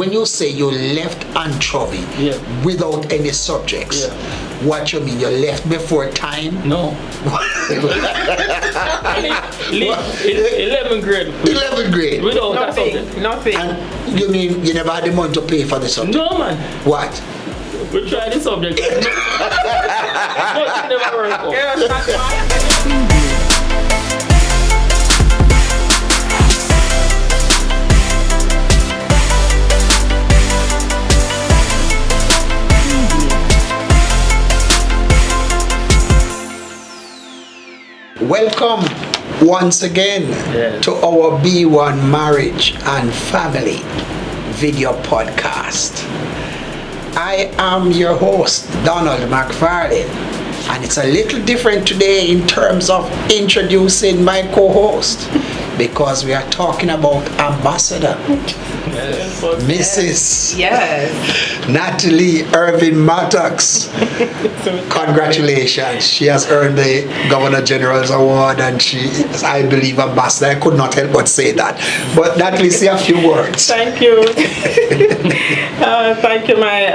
When you say you left anchovy without any subjects, what you mean? You left before time? No. 11th grade. 11th grade? Without that subject. Nothing. And you mean you never had the money to pay for the subject? No, man. What? We tried the subject. But it never worked out. Welcome once again to our B1 Marriage and Family video podcast. I am your host, Donald McFarlane, and it's a little different today in terms of introducing my co-host because we are talking about Ambassador Mrs. Natalie Irvin Maddox. Congratulations. She has earned the Governor General's Award and she is, I believe, Ambassador. I could not help but say that. But Natalie, say a few words. Thank you. Thank you, my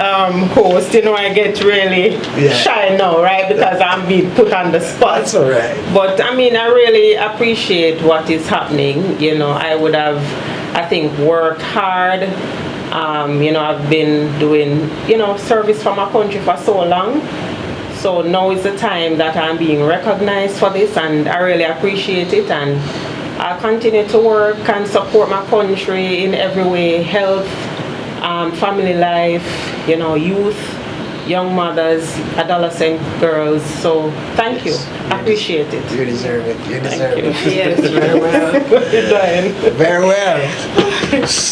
host. You know, I get really shy now, right? Because I'm being put on the spot. That's all right. But I mean, I really appreciate what is happening. You know, I would have, I think, worked hard. You know, I've been doing, you know, service for my country for so long. So now is the time that I'm being recognized for this, and I really appreciate it. And I'll continue to work and support my country in every way: health, family life, you know, youth, young mothers, adolescent girls. So thank you. I appreciate it. You deserve it. You deserve it. Yes, very well. Very well.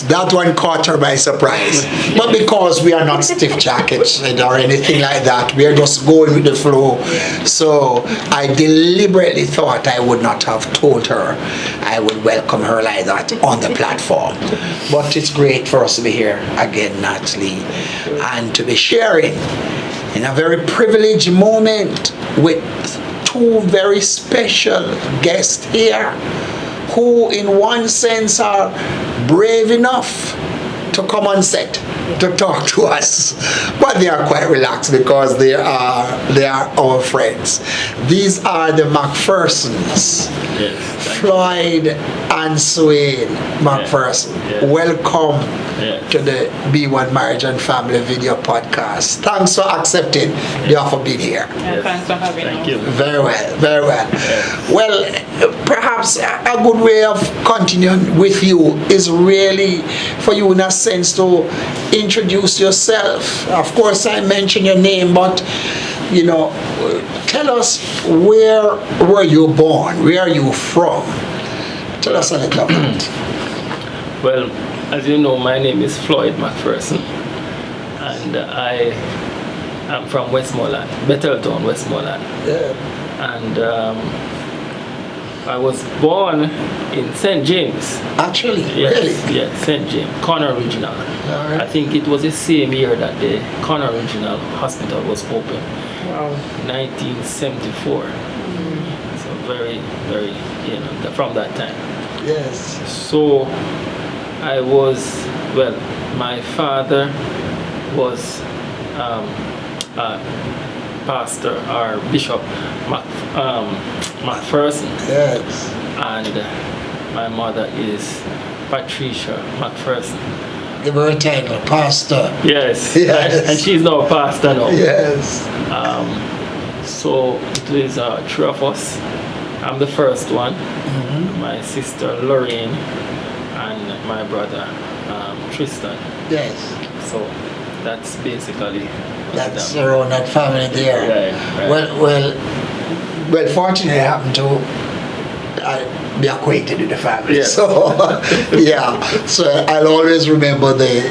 That one caught her by surprise. But because we are not stiff jackets or anything like that, we are just going with the flow. So I deliberately thought I would not have told her I would welcome her like that on the platform. But it's great for us to be here again, Natalie, and to be sharing in a very privileged moment with two very special guests here who in one sense are brave enough to come on set to talk to us, but they are quite relaxed because they are our friends. These are the McPhersons, Floyd and Swain McPherson. Welcome to the B1 Marriage and Family video podcast. Thanks for accepting the offer being here. Thanks for having us. Thank you. Very well, very well. Well, perhaps a good way of continuing with you is really for you in a sense to introduce yourself. Of course, I mentioned your name, but you know, tell us, where were you born? Where are you from? Tell us a little bit. Well, as you know, my name is Floyd McPherson, and I am from Westmoreland, Betheltown, Westmoreland. And I was born in St. James. Actually, yes, really? Yes, St. James, Connor Regional. I think it was the same year that the Connor Regional Hospital was open. Wow. 1974. So very, very, you know, from that time. Yes. So I was, well, my father was pastor or Bishop McPherson. Yes. And my mother is Patricia McPherson. Give her a title, pastor. Yes. Yes. And she's now pastor now. Yes. So it is three of us. I'm the first one. My sister Lorraine and my brother Tristan. Yes. So that's basically That's around that family there. Right. Well, fortunately I happen to be acquainted with the family. Yeah. So, so I'll always remember the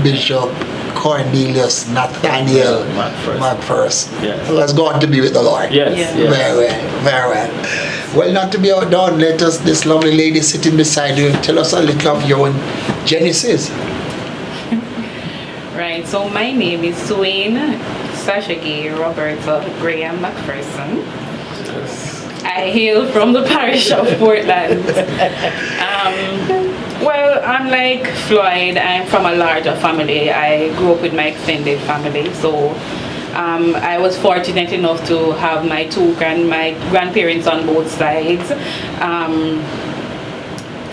Bishop Cornelius Nathaniel McPherson. Yes. Let's go on to be with the Lord. Yes. Very well, very well. Well, not to be outdone, let us, this lovely lady sitting beside you, tell us a little of your own genesis. Right, so my name is Swain Sasha Gay Roberta Graham McPherson. I hail from the parish of Portland. Well, unlike Floyd, I'm from a larger family. I grew up with my extended family, so I was fortunate enough to have my my grandparents on both sides.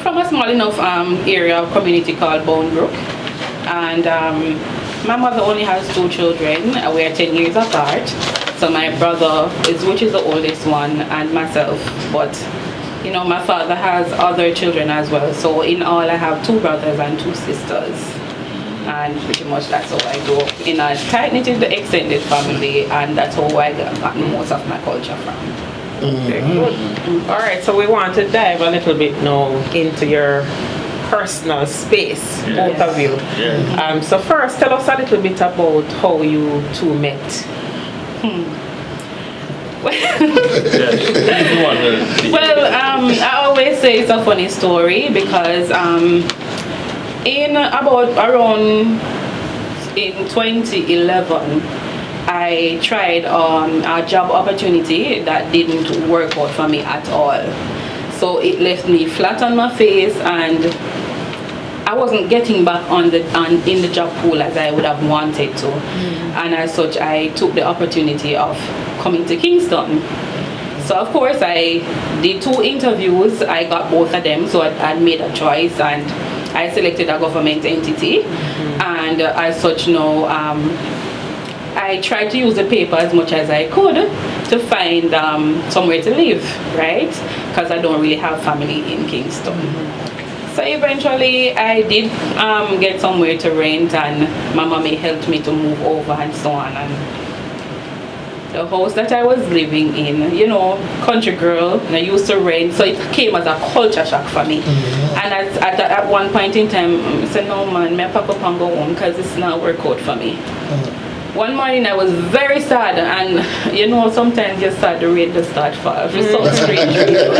From a small enough area of community called Bone Brook, and my mother only has 2 children. We are 10 years apart. So my brother which is the oldest one, and myself, but you know, my father has other children as well. So in all, I have 2 brothers and 2 sisters. And pretty much that's how I grew up in a tight-knit extended family, and that's how I got most of my culture from. Okay, good. All right, so we want to dive a little bit now into your personal space, both of you. Yeah. So first, tell us a little bit about how you 2 met. Well, I always say it's a funny story because in 2011, I tried a job opportunity that didn't work out for me at all. So it left me flat on my face, and I wasn't getting back in the job pool as I would have wanted to. And as such, I took the opportunity of coming to Kingston. So of course I did 2 interviews. I got both of them, so I made a choice, and I selected a government entity. And as such now, I tried to use the paper as much as I could to find somewhere to live, right? Because I don't really have family in Kingston. So eventually I did get somewhere to rent, and my mommy helped me to move over and so on. And the house that I was living in, you know, country girl, I used to rent, so it came as a culture shock for me. And at one point in time, I said, no man, I pack up and go home because it's not work out for me. One morning I was very sad, and you know, sometimes you start the rain to start fall for some strange reason.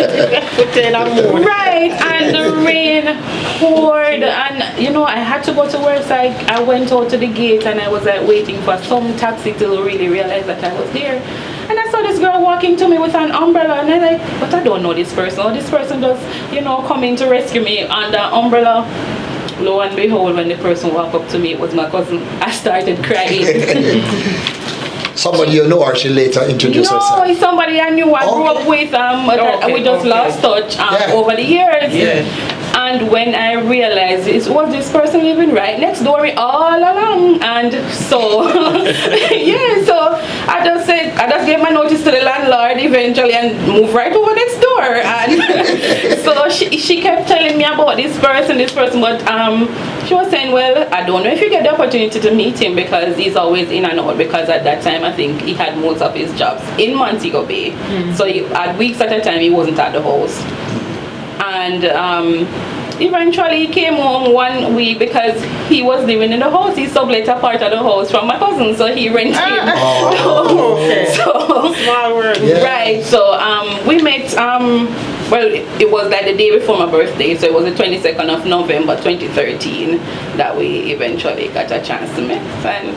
Right, and the rain poured, and you know, I had to go to work, so I went out to the gate, and I was like waiting for some taxi to really realize that I was there. And I saw this girl walking to me with an umbrella, and I like, but I don't know this person. Or this person just, you know, coming to rescue me under umbrella. Lo and behold, when the person walked up to me, it was my cousin. I started crying. Somebody you know, or she later introduced herself? No, it's somebody I knew. I grew up with. We just lost touch over the years. And when I realized it was this person living right next door all along, and so so I just gave my notice to the landlord eventually and moved right over next door. And so she kept telling me about this person, but she was saying, well, I don't know if you get the opportunity to meet him because he's always in and out, because at that time I think he had most of his jobs in Montego Bay. So at weeks at a time he wasn't at the house. And eventually he came home one week because he was living in the house. He sublet a part of the house from my cousin, so he rented. So small world. Right. So we met. Well, it was like the day before my birthday, so it was the 22nd of November 2013 that we eventually got a chance to meet. And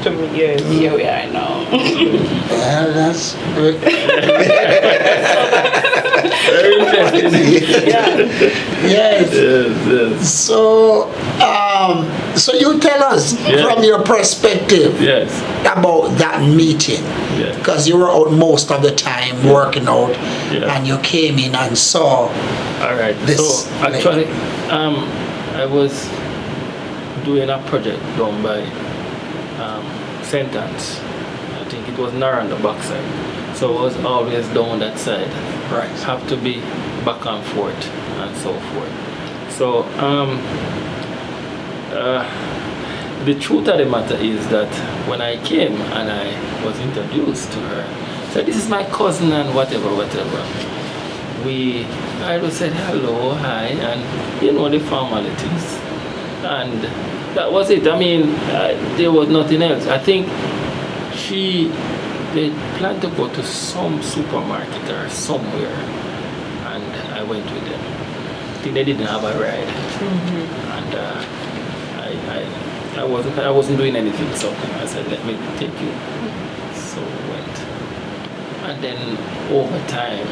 here we are now. Well, that's good. Very interesting. Yes. So, so you tell us from your perspective about that meeting, because you were out most of the time working out, and you came in and saw. All right. This so actually, I was doing a project down by Sentence. I think it was Naera on the backside. So I was always down that side. Right. Have to be back and forth and so forth. So the truth of the matter is that when I came and I was introduced to her, said this is my cousin and whatever. I just said hello, hi, and you know the formalities, and that was it. I mean, there was nothing else. I think they planned to go to some supermarket or somewhere, and I went with them. I think they didn't have a ride, and I wasn't doing anything. So I said, let me take you. So we went, and then over time,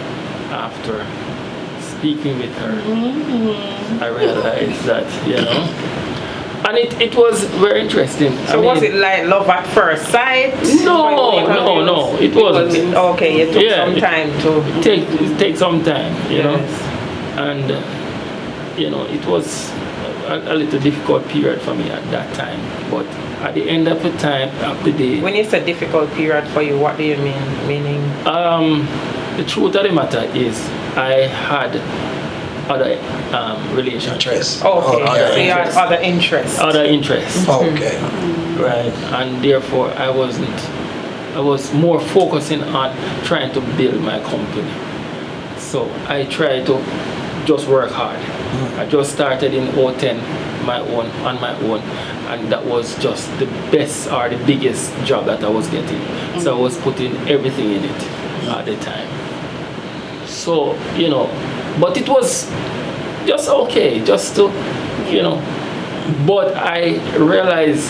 after speaking with her, I realized that, and it was very interesting. So was it like love at first sight? No, it wasn't. Okay, it took some time to... It takes some time, Yes. and, it was a little difficult period for me at that time, but at the end of the day... When you say difficult period for you, what do you mean? Meaning? The truth of the matter is, I had other relationships. Okay, Other so you had interests. other interests. Other interests. Okay. Right, and therefore I was more focusing on trying to build my company. So I tried to just work hard. I just started in 2010 on my own, and that was just the best or the biggest job that I was getting. So I was putting everything in it at the time. So, but it was just okay, just to, but I realized,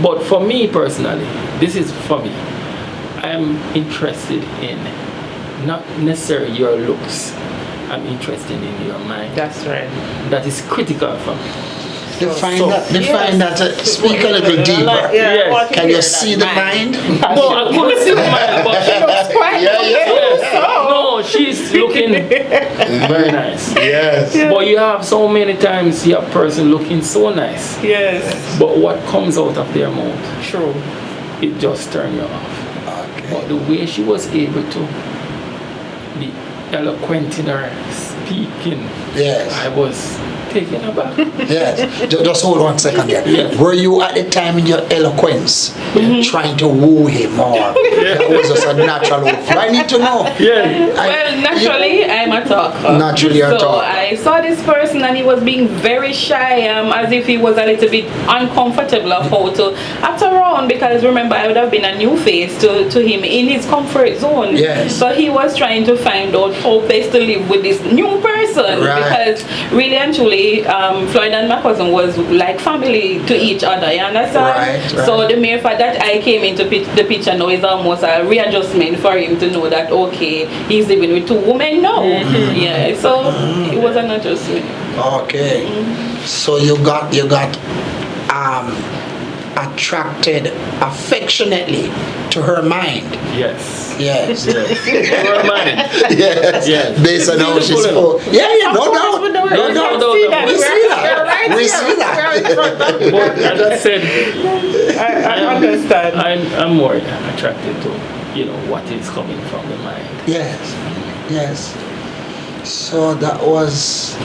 but for me personally, this is for me, I'm interested in not necessarily your looks, I'm interested in your mind. That's right. That is critical for me. Define that. Speak a little deeper. Yes. Can you see the mind? No, I couldn't see the mind, but she looks quite No, she's looking very nice. Yes. But you have so many times you have a person looking so nice. Yes. But what comes out of their mouth, True. it just turns you off. Okay. But the way she was able to be eloquent in her speaking, Yes. I was taken aback. Yes. Just hold on a second there. Yes. Were you at the time in your eloquence trying to woo him, or that was just a natural flow? I need to know. Yeah. Well, naturally, I'm a talker. Naturally a So talker. I saw this person and he was being very shy, as if he was a little bit uncomfortable of how to act around, because remember, I would have been a new face to him in his comfort zone. Yes. So he was trying to find out how best to live with this new person. Right. Because really and truly, Floyd and my cousin was like family to each other, you understand? Right. So the mere fact that I came into the picture now is almost a readjustment for him to know that, okay, he's living with two women now. Yeah, so it was an adjustment. Okay. So you got attracted affectionately to her mind. Yes. Yes. Her mind. Yes. Yes. Based on how she Beautiful spoke. Yeah, no doubt. No doubt. We see that. We see that. But as I said, I understand. I'm more attracted to, what is coming from the mind. Yes. Yes. So that was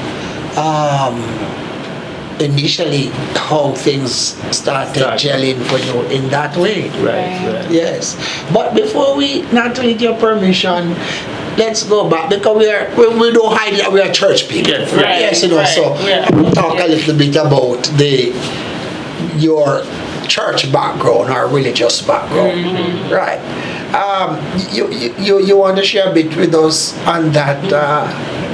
initially how things started gelling for you in that way. Right. Yes. But before we, Natalie, with your permission, let's go back, because we don't hide that we are church people. Yes, right, Yes, so talk a little bit about your church background or religious background. Right. You want to share a bit with us on that,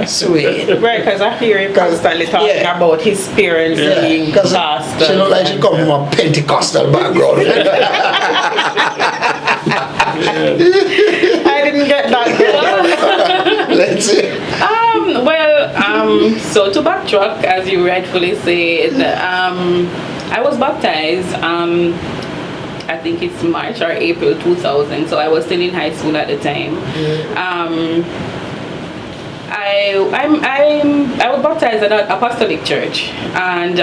Swain? Right, because I hear him constantly talking about his parents being pastors. She look like she come from a Pentecostal background. I didn't get that. Let's see. So to backtrack, as you rightfully said, I was baptized. I think it's March or April 2000. So I was still in high school at the time. I was baptized at an apostolic church, and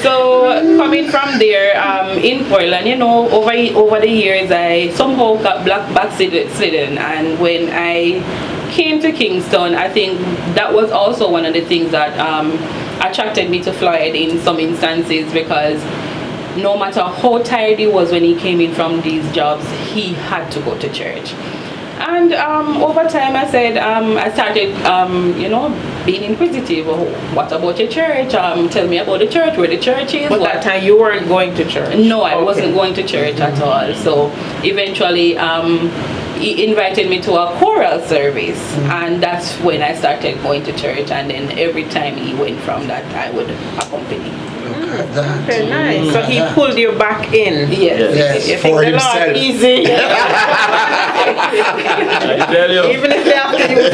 So coming from there, in Portland, over the years, I somehow got backslidden, and when I came to Kingston, I think that was also one of the things that attracted me to Floyd in some instances, because no matter how tired he was when he came in from these jobs, he had to go to church. And over time, I said, I started, being inquisitive. Oh, what about your church? Tell me about the church, where the church is. But that time you weren't going to church? No, I wasn't going to church at all. So eventually, he invited me to a choral service, and that's when I started going to church. And then every time he went from that, I would accompany. Okay, nice. So he pulled you back in. Yes. You For think the himself. Lord easy. I tell you. Even if they have to use a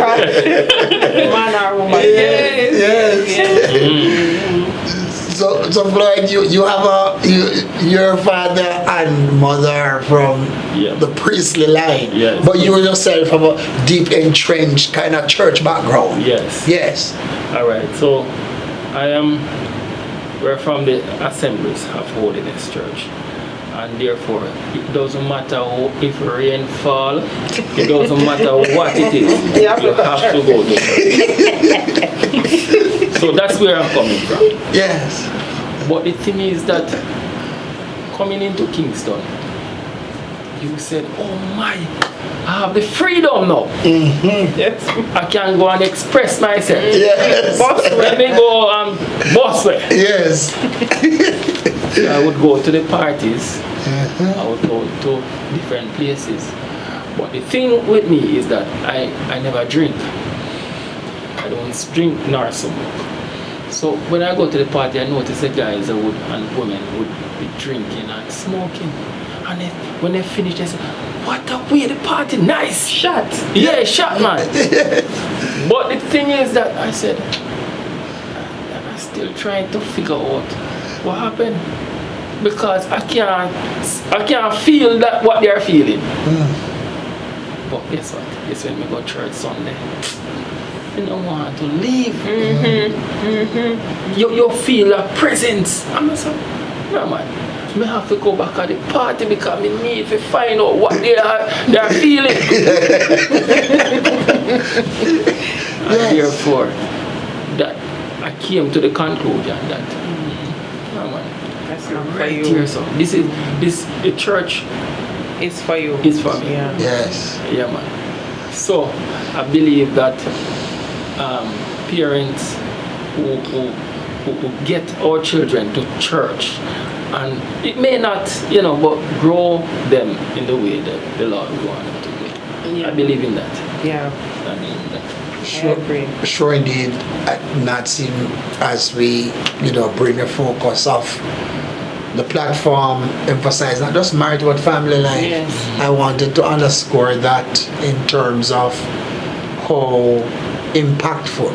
man or woman. So Floyd, you have your father and mother from the priestly line, but you yourself have a deep entrenched kind of church background. Yes. All right. So we're from the Assemblies of Holiness Church, and therefore it doesn't matter if rain fall, it doesn't matter what it is, you have to go to church. So that's where I'm coming from. Yes. But the thing is that coming into Kingston, you said, oh my, I have the freedom now. Yes. I can go and express myself. Yes. Let me go boss way. Yes. I would go to the parties. I would go to different places. But the thing with me is that I never drink. I don't drink nor smoke. So when I go to the party, I notice the guys and women would be drinking and smoking. And then when they finish, they say, what a way the party, nice shot. Yeah, shot, man. But the thing is that I said, I'm still trying to figure out what happened. Because I can't feel that what they're feeling. But guess what? It's when we go to church Sunday. You don't want to leave. You feel a presence. I'm like, no man, I have to go back at the party because I need to find out what they are feeling. And therefore, that I came to the conclusion that no man, That's not for right you. here, so the church It's for you. is for me. Yeah. Yes. Yeah, man. So I believe that parents who get our children to church, and it may not, but grow them in the way that the Lord would want them to go. Yeah. I believe in that. Yeah. I believe in that. Sure indeed, not seem as we, bring the focus of the platform, emphasize not just marriage but family life. Yes. I wanted to underscore that in terms of how impactful,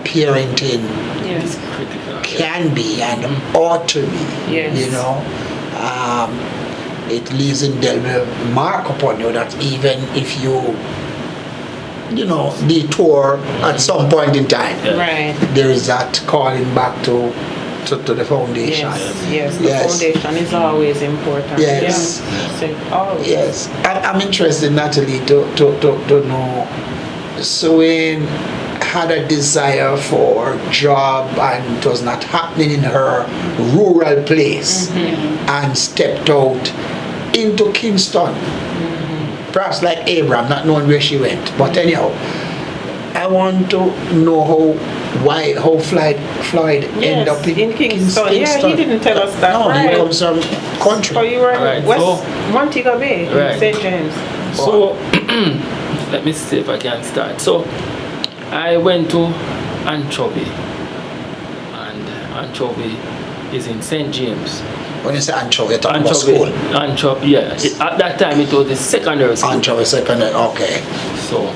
parenting It's critical. can be and ought to be. Yes. It leaves indelible mark upon you that even if you detour at some point in time, Right. there is that calling back to the foundation. Yes. The foundation is always important. Yes. Yeah. So, always. Yes. I'm interested, Natalie, to know. Swain had a desire for job and it was not happening in her rural place and stepped out into Kingston. Perhaps like Abraham, not knowing where she went. But anyhow, I want to know how Floyd ended up in Kingston. Yeah, he didn't tell us that. No, right. he comes from country. So you were Right, West Montego Bay, Right. St. James. So let me see if I can start. So I went to Anchovy, and Anchovy is in St. James. When you say Anchovy, you're talking about school. Anchovy, yeah. At that time it was the secondary school. Anchovy secondary, okay. So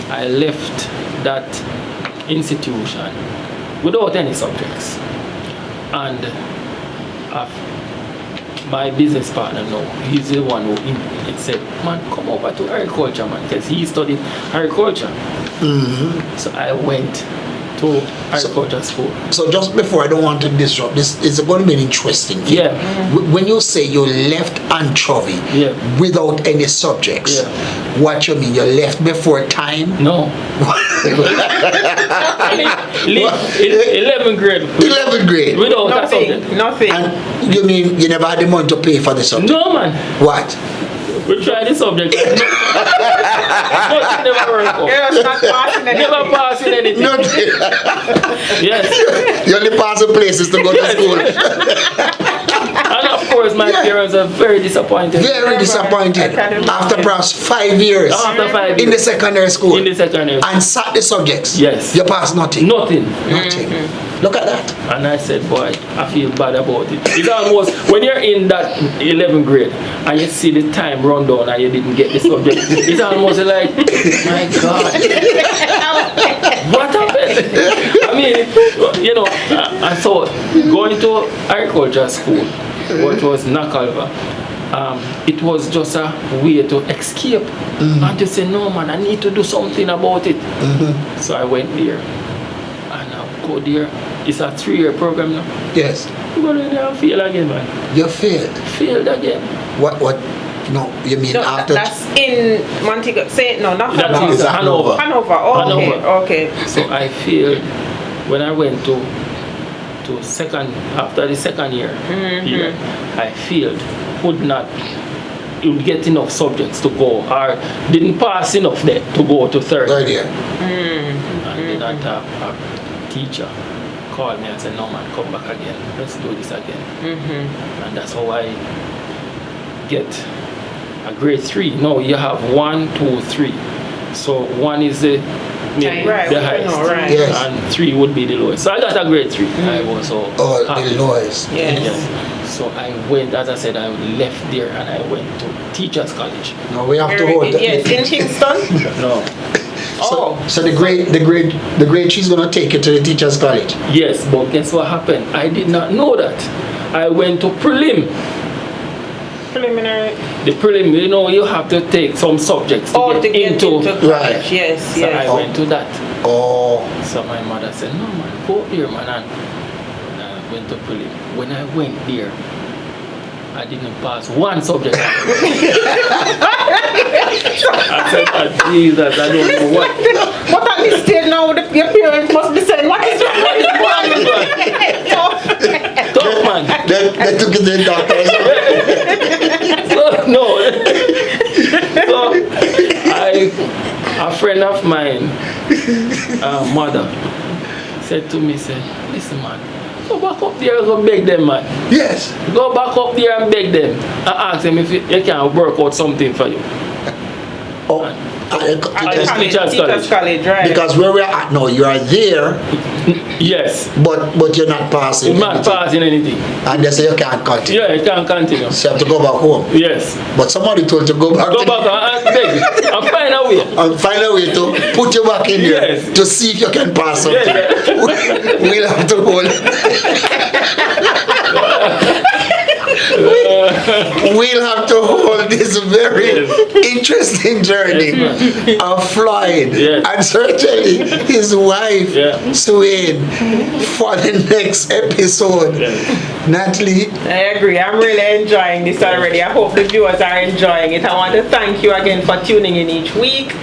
I left that institution without any subjects, and my business partner now, he's the one who said, man, come over to agriculture, man, because he studied agriculture. So I went to agriculture school. So just before, I don't want to disrupt this, it's going to be an interesting thing. Yeah. When you say you left Anchovy without any subjects, what you mean? You left before time? No. 11th grade. 11th grade. Without a subject. Nothing. And you mean you never had the money to pay for the subject? No, man. What? We tried the subject. But it never worked out. You're not passing anything. Never passing anything. Nothing. Yes. You only pass the places to go to school. And of course, my parents are very disappointed. Very disappointed. After perhaps 5 years. After 5 years. In the secondary school. In the secondary school. And sat the subjects. Yes. You passed nothing. Nothing. Nothing. Look at that. And I said, boy, I feel bad about it. It's almost, when you're in that 11th grade and you see the time run down and you didn't get the subject, it's almost like, my God, what happened? I mean, you know, I thought going to agriculture school, what was Nakalva, it was just a way to escape and to say, no man, I need to do something about it. So I went there. Go there. It's a 3-year program now. Yes. You go there and fail again, man. You failed. Failed again. What? No, you mean No, after? that's in Montego. Say no, not That Hanover. is Hanover. Hanover. Oh, Hanover. okay. So I failed when I went to second, after the second year. Here, I failed. Could not get enough subjects to go, or didn't pass enough there to go to third. Third year. And then a teacher called me and said, no man, come back again, let's do this again. And that's how I get a grade 3. No, you have 1, 2, 3. So 1 is the highest, Right. Yes. and 3 would be the lowest. So I got a grade 3. I was so happy. The lowest. Yes. So I went, as I said, I left there and I went to Teachers College. No, we have to hold. Yes, in Kingston. No. So the grade she's gonna take you to the Teachers College. Yes, but guess what happened? I did not know that. I went to preliminary. The prelim, you know, you have to take some subjects to get into college. Right. Yes, So yes. I went to that. Oh. So my mother said, no man, go here man. And I went to prelim. When I went there, I didn't pass one subject. I said, oh, Jesus, I don't know what. What at this stage now, your parents must be saying, what is wrong with this boy? Tough man. They took it to the doctor. So, no. So a friend of mine, mother, said to me, listen man, go back up there and go beg them man. Yes. Go back up there and beg them and ask them if you can work out something for you. Oh. Teachers College, right? Because where we're at now, you are there. Yes. But you're not passing. You're not passing anything. And they say you can't continue. Yeah, you can't continue. So you have to go back home. Yes. But somebody told you to go back. Go back and beg and find a way. And find a way to put you back in there. Yes. To see if you can pass something. Yeah. We'll have to hold. We'll have to hold this very interesting journey of Floyd and certainly his wife, Swain, for the next episode. Natalie? I agree. I'm really enjoying this already. I hope the viewers are enjoying it. I want to thank you again for tuning in each week.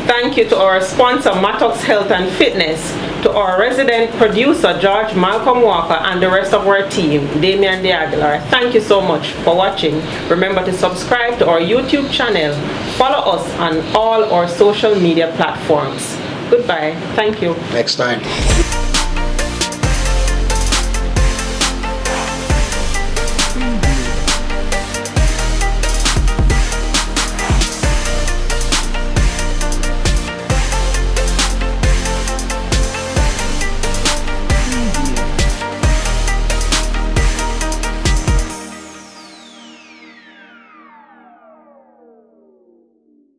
Thank you to our sponsor, Mattox Health and Fitness, to our resident producer, George Malcolm Walker, and the rest of our team, Damian De Aguilar. Thank you so much for watching. Remember to subscribe to our YouTube channel. Follow us on all our social media platforms. Goodbye. Thank you. Next time.